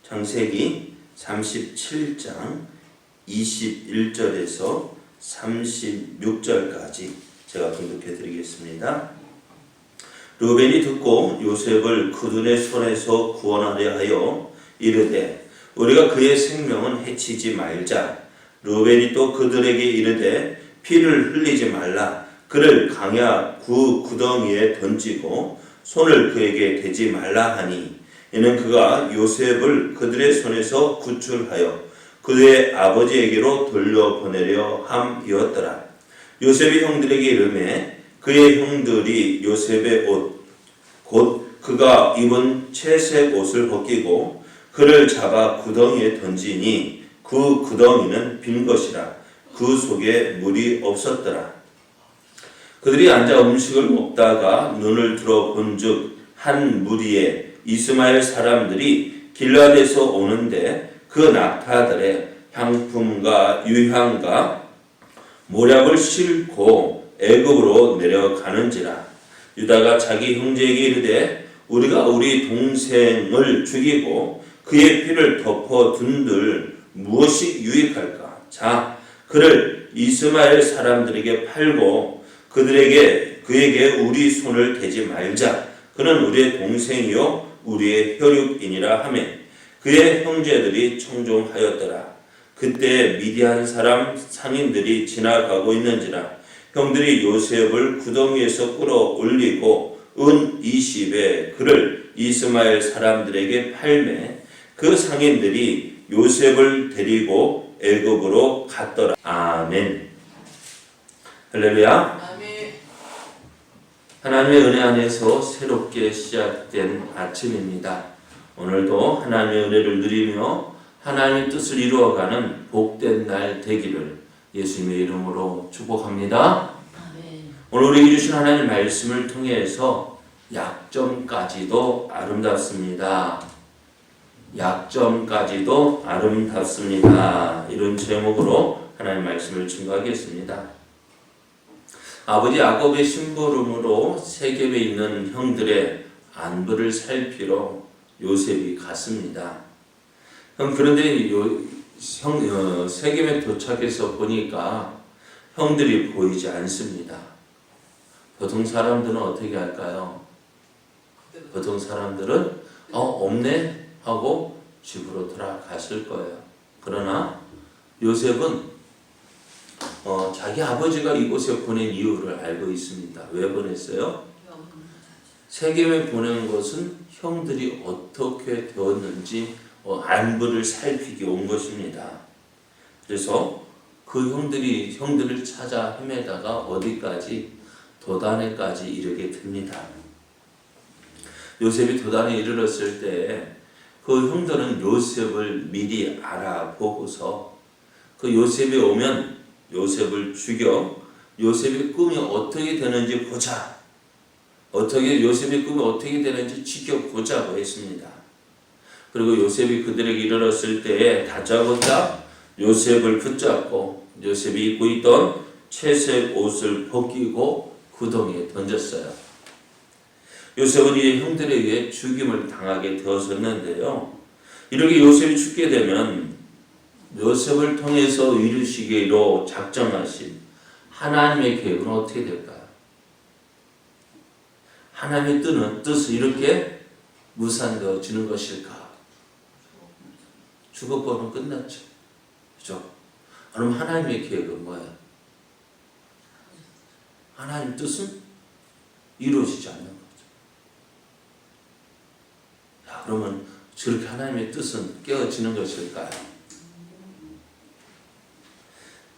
창세기 37장 21절에서 36절까지 제가 분독해 드리겠습니다. 르우벤이 듣고 요셉을 그들의 손에서 구원하려 하여 이르되 우리가 그의 생명은 해치지 말자. 르우벤이 또 그들에게 이르되 피를 흘리지 말라. 그를 강야 구 구덩이에 던지고 손을 그에게 대지 말라 하니 이는 그가 요셉을 그들의 손에서 구출하여 그의 아버지에게로 돌려보내려 함이었더라. 요셉이 형들에게 이르매 그의 형들이 요셉의 옷 곧 그가 입은 채색 옷을 벗기고 그를 잡아 구덩이에 던지니 그 구덩이는 빈 것이라. 그 속에 물이 없었더라. 그들이 앉아 음식을 먹다가 눈을 들어 본즉 한 무리의 이스마엘 사람들이 길르앗에서 오는데 그 낙타들의 향품과 유향과 모략을 싣고 애굽으로 내려가는지라. 유다가 자기 형제에게 이르되 우리가 우리 동생을 죽이고 그의 피를 덮어둔들 무엇이 유익할까? 자, 그를 이스마엘 사람들에게 팔고 그에게 우리 손을 대지 말자. 그는 우리의 동생이요 우리의 혈육이니라 하며 그의 형제들이 청종하였더라. 그때 미디안 사람 상인들이 지나가고 있는지라. 형들이 요셉을 구덩이에서 끌어올리고 은 20에 그를 이스마엘 사람들에게 팔매 그 상인들이 요셉을 데리고 애굽으로 갔더라. 아멘. 할렐루야. 아멘. 하나님의 은혜 안에서 새롭게 시작된 아침입니다. 오늘도 하나님의 은혜를 누리며 하나님의 뜻을 이루어가는 복된 날 되기를 예수님의 이름으로 축복합니다. 아멘. 오늘 우리에게 주신 하나님 말씀을 통해서 약점까지도 아름답습니다. 약점까지도 아름답습니다. 이런 제목으로 하나님 말씀을 증거하겠습니다. 아버지 야곱의 심부름으로 세겜에 있는 형들의 안부를 살피러 요셉이 갔습니다. 그런데 세겜에 도착해서 보니까 형들이 보이지 않습니다. 보통 사람들은 어떻게 할까요? 보통 사람들은 없네 하고 집으로 돌아갔을 거예요. 그러나 요셉은 자기 아버지가 이곳에 보낸 이유를 알고 있습니다. 왜 보냈어요? 세겜에 보낸 것은 형들이 어떻게 되었는지 안부를 살피기 온 것입니다. 그래서 그 형들을 찾아 헤매다가 어디까지? 도단에까지 이르게 됩니다. 요셉이 도단에 이르렀을 때 그 형들은 요셉을 미리 알아보고서 그 요셉이 오면 요셉을 죽여 요셉의 꿈이 어떻게 되는지 보자. 요셉의 꿈이 어떻게 되는지 지켜보자고 했습니다. 그리고 요셉이 그들에게 이르렀을 때에 다짜고짜 요셉을 붙잡고 요셉이 입고 있던 채색 옷을 벗기고 구덩이에 던졌어요. 요셉은 이제 형들에 의해 죽임을 당하게 되었었는데요. 이렇게 요셉이 죽게 되면 요셉을 통해서 이루시기로 작정하신 하나님의 계획은 어떻게 될까요? 하나님의 뜻은 이렇게 무산되어지는 것일까? 죽어버리면 끝났죠. 그죠? 그럼 하나님의 계획은 뭐예요? 하나님 뜻은 이루어지지 않는 거죠. 자, 그러면 저렇게 하나님의 뜻은 깨어지는 것일까요?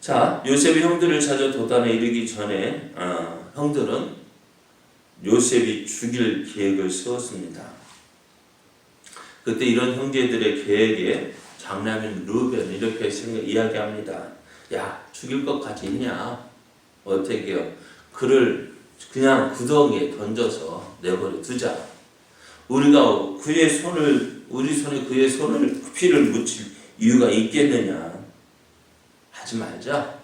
자, 요셉이 형들을 찾아 도단에 이르기 전에 형들은 요셉이 죽일 계획을 세웠습니다. 그때 이런 형제들의 계획에 장남인 르우벤 이렇게 이야기합니다. 야, 죽일 것까지 있냐? 어떻게 해요? 그를 그냥 구덩이에 던져서 내버려 두자. 우리가 우리 손에 그의 손을 피를 묻힐 이유가 있겠느냐? 하지 말자.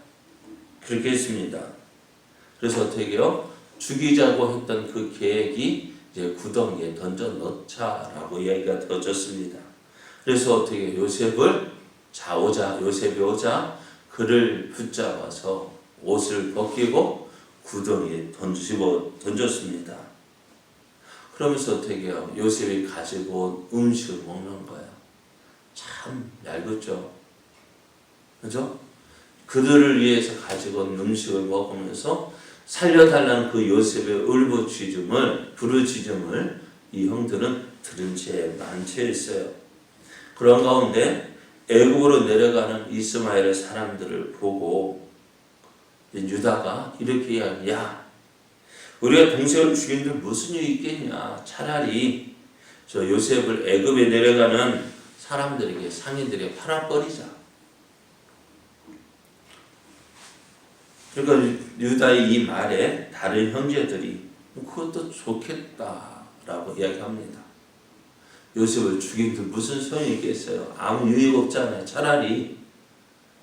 그렇게 했습니다. 그래서 어떻게 해요? 죽이자고 했던 그 계획이 이제 구덩이에 던져 넣자라고 이야기가 되어졌습니다. 그래서 어떻게 요셉이 오자 그를 붙잡아서 옷을 벗기고 구덩이에 던졌습니다. 그러면서 어떻게 해요? 요셉이 가지고 온 음식을 먹는 거예요. 참 얄궂죠. 그죠? 그들을 위해서 가지고 온 음식을 먹으면서 살려달라는 그 요셉의 부르짖음을 이 형들은 들은 채 만취했어요. 그런 가운데 애굽으로 내려가는 이스마엘의 사람들을 보고 유다가 이렇게 이야기해요. 야, 우리가 동생을 죽이는데 무슨 일이 있겠냐. 차라리 저 요셉을 애굽에 내려가는 사람들에게 상인들에게 팔아버리자. 그러니까 유다의 이 말에 다른 형제들이 그것도 좋겠다라고 이야기합니다. 요셉을 죽이는데 무슨 소용이 있겠어요. 아무 유익 없잖아요. 차라리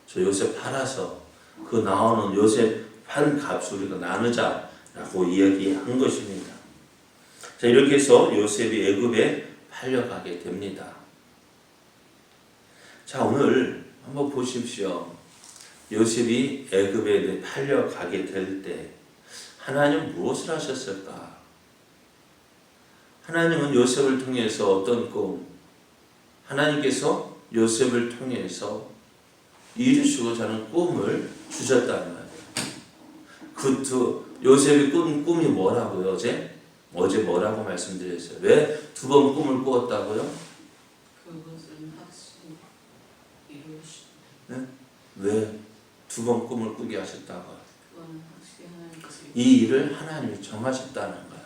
저 요셉 팔아서 그 나오는 요셉 판 값을 우리가 나누자라고 이야기한 것입니다. 자, 이렇게 해서 요셉이 애굽에 팔려가게 됩니다. 자, 오늘 한번 보십시오. 요셉이 애굽에 팔려가게 될 때 하나님은 무엇을 하셨을까? 하나님은 요셉을 통해서 어떤 꿈, 하나님께서 요셉을 통해서 이루시고자 하는 꿈을 주셨단 말이에요. 요셉이 꾼 꿈이 뭐라고요? 어제 뭐라고 말씀드렸어요? 왜 두 번 꿈을 꾸었다고요? 그것을 확실히 이루시. 네? 왜 두 번 꿈을 꾸게 하셨다고요? 그거는 확실히 하나님께서 이 일을 하나님이 정하셨다는 거예요.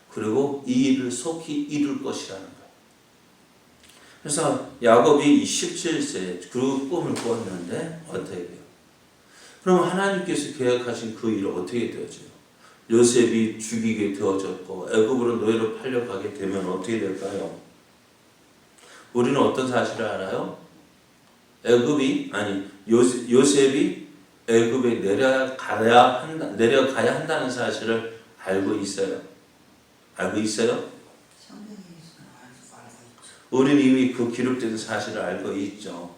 그리고 이 일을 속히 이룰 것이라는 거예요. 그래서 야곱이 17세에 그 꿈을 꾸었는데 어떻게 돼요? 그럼 하나님께서 계획하신 그 일은 어떻게 되어져요? 요셉이 죽이게 되어졌고 애굽으로 노예로 팔려가게 되면 어떻게 될까요? 우리는 어떤 사실을 알아요? 요셉이 애굽에 내려가야 한다는 사실을 알고 있어요. 알고 있어요? 우리는 이미 그 기록된 사실을 알고 있죠.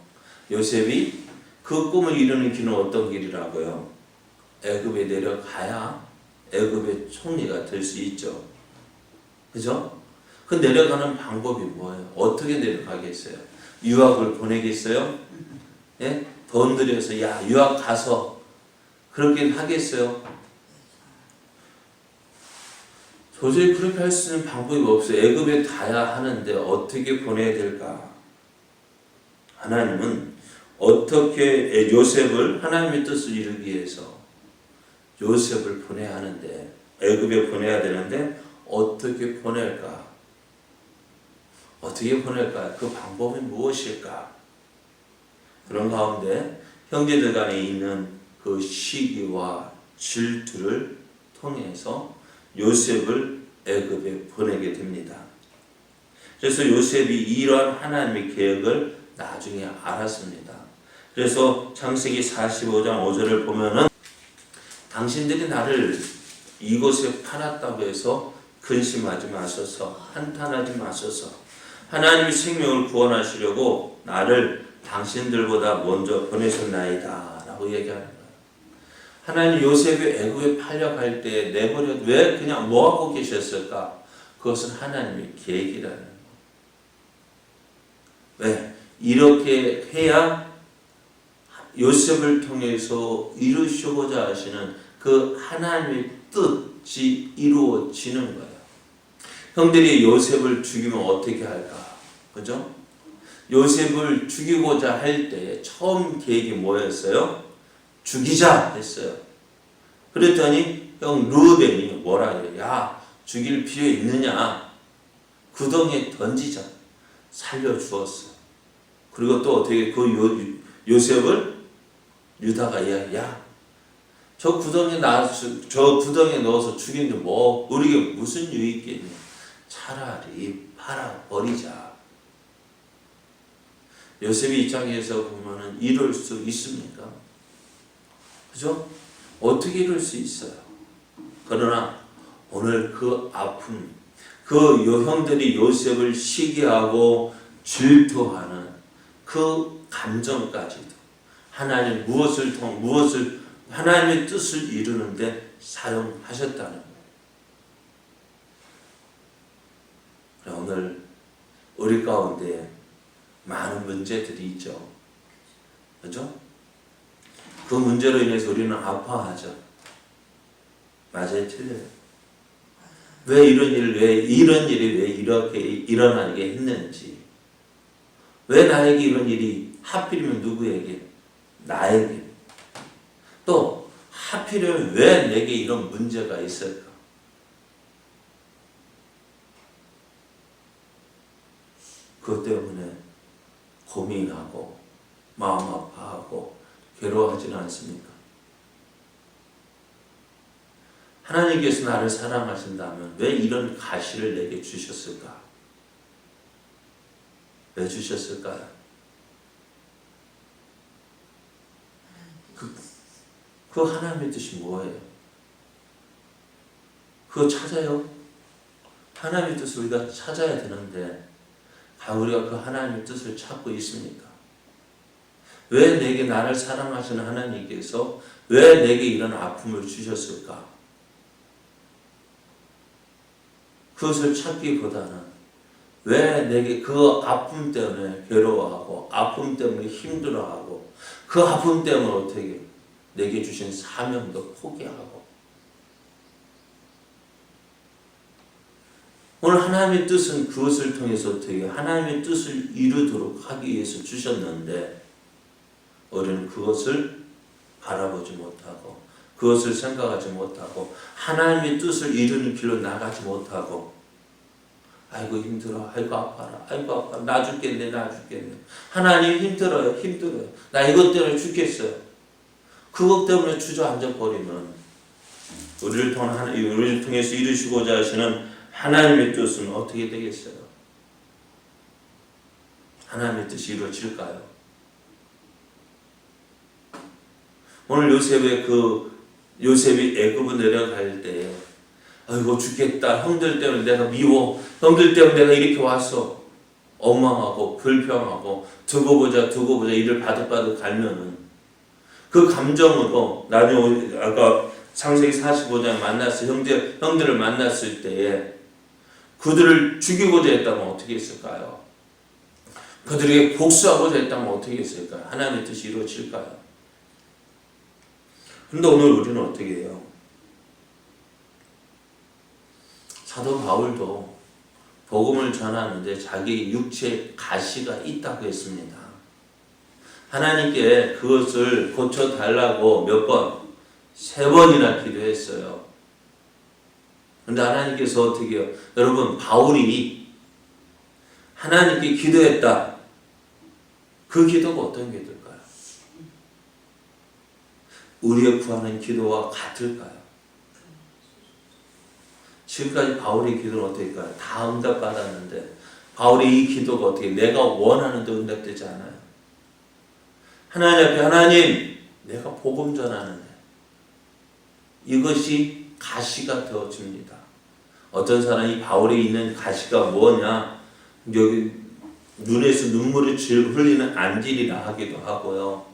요셉이 그 꿈을 이루는 길은 어떤 길이라고요? 애굽에 내려가야 애굽의 총리가 될 수 있죠. 그죠? 그 내려가는 방법이 뭐예요? 어떻게 내려가겠어요? 유학을 보내겠어요? 예? 돈 들여서 유학 가서 그렇게 하겠어요? 도저히 그렇게 할 수 있는 방법이 없어요. 애굽에 가야 하는데 어떻게 보내야 될까? 하나님은 어떻게 요셉을 하나님의 뜻을 이루기 위해서 요셉을 보내야 하는데 애굽에 보내야 되는데 어떻게 보낼까? 어떻게 보낼까? 그 방법이 무엇일까? 그런 가운데 형제들 간에 있는 그 시기와 질투를 통해서 요셉을 애굽에 보내게 됩니다. 그래서 요셉이 이러한 하나님의 계획을 나중에 알았습니다. 그래서 창세기 45장 5절을 보면은 당신들이 나를 이곳에 팔았다고 해서 근심하지 마소서, 한탄하지 마소서. 하나님이 생명을 구원하시려고 나를 당신들보다 먼저 보내셨나이다 라고 얘기하는 거예요. 하나님 요셉이 애굽에 팔려갈 때 내버려 왜 그냥 뭐하고 계셨을까? 그것은 하나님의 계획이라는 거예요. 왜? 이렇게 해야 요셉을 통해서 이루시고자 하시는 그 하나님의 뜻이 이루어지는 거예요. 형들이 요셉을 죽이면 어떻게 할까? 그죠? 요셉을 죽이고자 할 때 처음 계획이 뭐였어요? 죽이자 했어요. 그랬더니 형 르우벤이 뭐라 해요? 야, 죽일 필요 있느냐? 구덩이에 던지자. 살려주었어요. 그리고 또 어떻게 그 요셉을 유다가 야, 저 구덩이에 넣어서 죽이는데 뭐 우리에게 무슨 유익이 있겠냐? 차라리 팔아버리자. 요셉의 입장에서 보면은 이럴 수 있습니까? 그죠? 어떻게 이럴 수 있어요? 그러나 오늘 그 아픔, 그 형들이 요셉을 시기하고 질투하는 그 감정까지도 하나님의 뜻을 이루는데 사용하셨다는 거예요. 오늘 우리 가운데 많은 문제들이 있죠. 그렇죠? 그 문제로 인해서 우리는 아파하죠. 맞아요, 틀려요. 왜 이런 일이 왜 이렇게 일어나게 했는지, 왜 나에게 이런 일이 하필이면 누구에게? 나에게. 또 하필이면 왜 내게 이런 문제가 있을까? 그것 때문에 고민하고 마음 아파하고 괴로워하지는 않습니까? 하나님께서 나를 사랑하신다면 왜 이런 가시를 내게 주셨을까? 왜 주셨을까요? 그 하나님의 뜻이 뭐예요? 그거 찾아요? 하나님의 뜻을 우리가 찾아야 되는데 우리가 그 하나님의 뜻을 찾고 있습니까? 왜 내게 나를 사랑하시는 하나님께서 왜 내게 이런 아픔을 주셨을까? 그것을 찾기보다는 왜 내게 그 아픔 때문에 괴로워하고 아픔 때문에 힘들어하고 그 아픔 때문에 어떻게 내게 주신 사명도 포기하고 오늘 하나님의 뜻은 그것을 통해서 어떻게 하나님의 뜻을 이루도록 하기 위해서 주셨는데 우리는 그것을 바라보지 못하고 그것을 생각하지 못하고 하나님의 뜻을 이루는 길로 나가지 못하고 아이고 힘들어, 아이고 아파라, 아이고 아파라, 나 죽겠네, 나 죽겠네. 하나님 힘들어요, 힘들어요. 나 이것 때문에 죽겠어요. 그것 때문에 주저앉아 버리면 우리를 통해서 이루시고자 하시는 하나님의 뜻은 어떻게 되겠어요? 하나님의 뜻이 이루어질까요? 오늘 요셉이 애굽을 내려갈 때 아이고 죽겠다. 형들 때문에 내가 미워. 형들 때문에 내가 이렇게 왔어. 엉망하고 불평하고 두고 보자 이를 바득바득 갈면은 그 감정으로 나중에 아까 창세기 45장 형들을 만났을 때에 그들을 죽이고자 했다면 어떻게 했을까요? 그들에게 복수하고자 했다면 어떻게 했을까요? 하나님의 뜻이 이루어질까요? 근데 오늘 우리는 어떻게 해요? 사도 바울도 복음을 전하는데 자기 육체에 가시가 있다고 했습니다. 하나님께 그것을 고쳐달라고 몇 번? 3번이나 기도했어요. 근데 하나님께서 어떻게 해요? 여러분, 바울이 하나님께 기도했다. 그 기도가 어떤 기도일까요? 우리의 구하는 기도와 같을까요? 지금까지 바울의 기도는 어떨까요? 다 응답받았는데 바울의 이 기도가 어떻게 내가 원하는 대로 응답되지 않아요? 하나님 앞에 하나님 내가 복음 전하는데 이것이 가시가 되어집니다. 어떤 사람이 바울에 있는 가시가 뭐냐? 여기 눈에서 눈물이 흘리는 안질이라 하기도 하고요.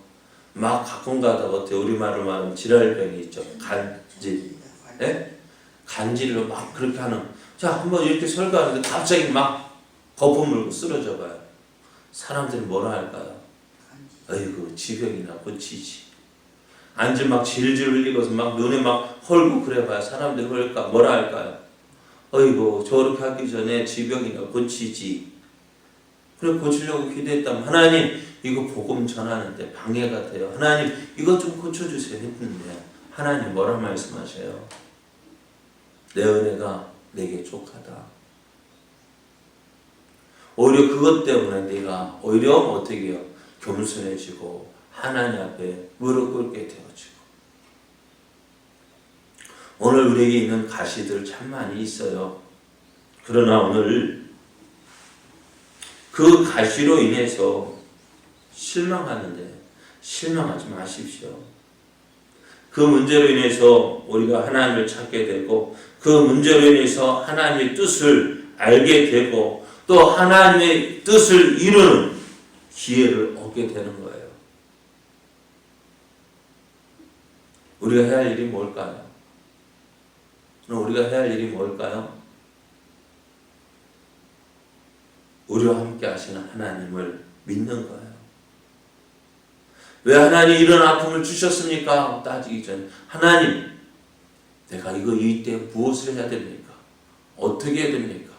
막 가끔 가다가 어때 우리말로 말하면 지랄병이 있죠. 간질. 네? 간질로 막 그렇게 하는. 자, 한번 이렇게 설교하는데 갑자기 막 거품 물고 쓰러져 봐요. 사람들이 뭐라 할까요? 어이구 지병이나 고치지. 안질 막 질질 흘리고서 막 눈에 막 헐고 그래 봐요. 사람들이 뭐라 할까요? 어이구 저렇게 하기 전에 지병이나 고치지. 그래 고치려고 기도했다면 하나님 이거 복음 전하는데 방해가 돼요. 하나님 이것 좀 고쳐주세요 했는데 하나님 뭐라 말씀하셔요? 내 은혜가 내게 족하다. 오히려 그것 때문에 내가 오히려 어떻게 해요? 겸손해지고 하나님 앞에 무릎 꿇게 되어지고. 오늘 우리에게 있는 가시들 참 많이 있어요. 그러나 오늘 그 가시로 인해서 실망하는데 실망하지 마십시오. 그 문제로 인해서 우리가 하나님을 찾게 되고 그 문제로 인해서 하나님의 뜻을 알게 되고 또 하나님의 뜻을 이루는 기회를 얻게 되는 거예요. 우리가 해야 할 일이 뭘까요? 우리가 해야 할 일이 뭘까요? 우리와 함께 하시는 하나님을 믿는 거예요. 왜 하나님 이런 아픔을 주셨습니까? 따지기 전에 하나님, 내가 이때 무엇을 해야 됩니까? 어떻게 해야 됩니까?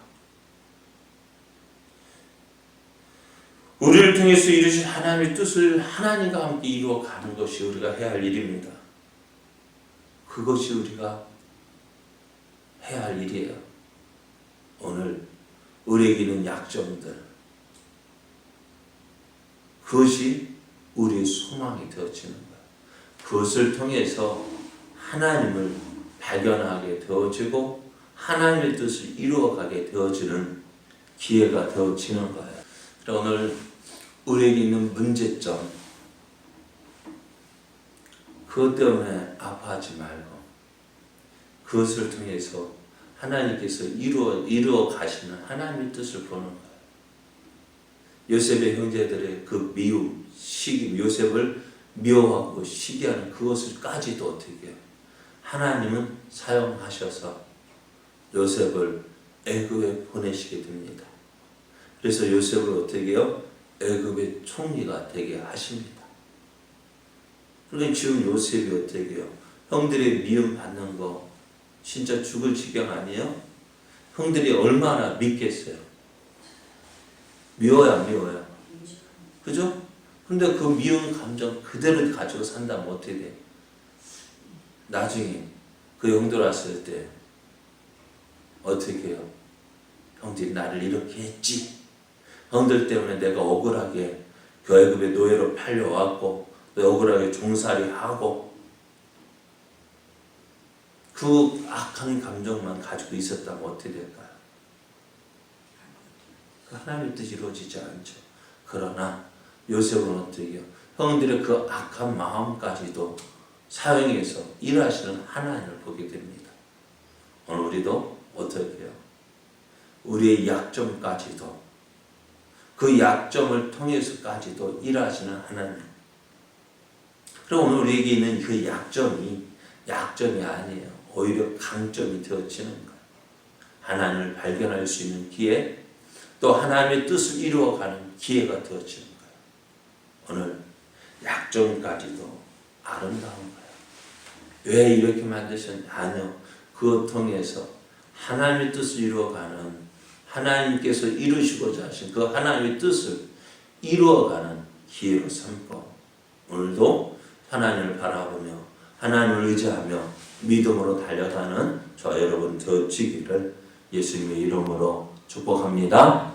우리를 통해서 이루신 하나님의 뜻을 하나님과 함께 이루어가는 것이 우리가 해야 할 일입니다. 그것이 우리가 해야 할 일이에요. 오늘 우리에게 있는 약점들, 그것이 우리의 소망이 되어지는 거예요. 그것을 통해서 하나님을 발견하게 되어지고 하나님의 뜻을 이루어가게 되어지는 기회가 되어지는 거예요. 오늘 우리에게 있는 문제점, 그것 때문에 아파하지 말고 그것을 통해서 하나님께서 이루어 가시는 하나님의 뜻을 보는 거예요. 요셉의 형제들의 그 미움, 시기, 요셉을 미워하고 시기하는 그것을까지도 어떻게 해요? 하나님은 사용하셔서 요셉을 애굽에 보내시게 됩니다. 그래서 요셉을 어떻게 해요? 애굽의 총리가 되게 하십니다. 그러니까 지금 요셉이 어떻게 해요? 형들의 미움 받는 거 진짜 죽을 지경 아니에요? 형들이 얼마나 믿겠어요? 미워야 안 미워요? 그죠? 근데 그 미운 감정 그대로 가지고 산다면 어떻게 돼? 나중에 그 형들 왔을 때 어떻게 해요? 형들이 나를 이렇게 했지. 형들 때문에 내가 억울하게 그 애굽의 노예로 팔려왔고 억울하게 종살이 하고 그 악한 감정만 가지고 있었다면 어떻게 될까요? 하나님의 뜻이 이루어지지 않죠. 그러나 요셉은 어떻게 해요? 형들의 그 악한 마음까지도 사용해서 일하시는 하나님을 보게 됩니다. 오늘 우리도 어떻게 해요? 우리의 약점까지도 그 약점을 통해서까지도 일하시는 하나님. 그럼 오늘 우리에게 있는 그 약점이 아니에요. 오히려 강점이 되어지는 거예요. 하나님을 발견할 수 있는 기회, 또 하나님의 뜻을 이루어가는 기회가 되어지는 거예요. 오늘 약점까지도 아름다운 거예요. 왜 이렇게 만드셨냐? 아니요. 그것 통해서 하나님의 뜻을 이루어가는 하나님께서 이루시고자 하신 그 하나님의 뜻을 이루어가는 기회로 삼고 오늘도 하나님을 바라보며 하나님을 의지하며 믿음으로 달려가는 저와 여러분 되어지기를 예수님의 이름으로 축복합니다.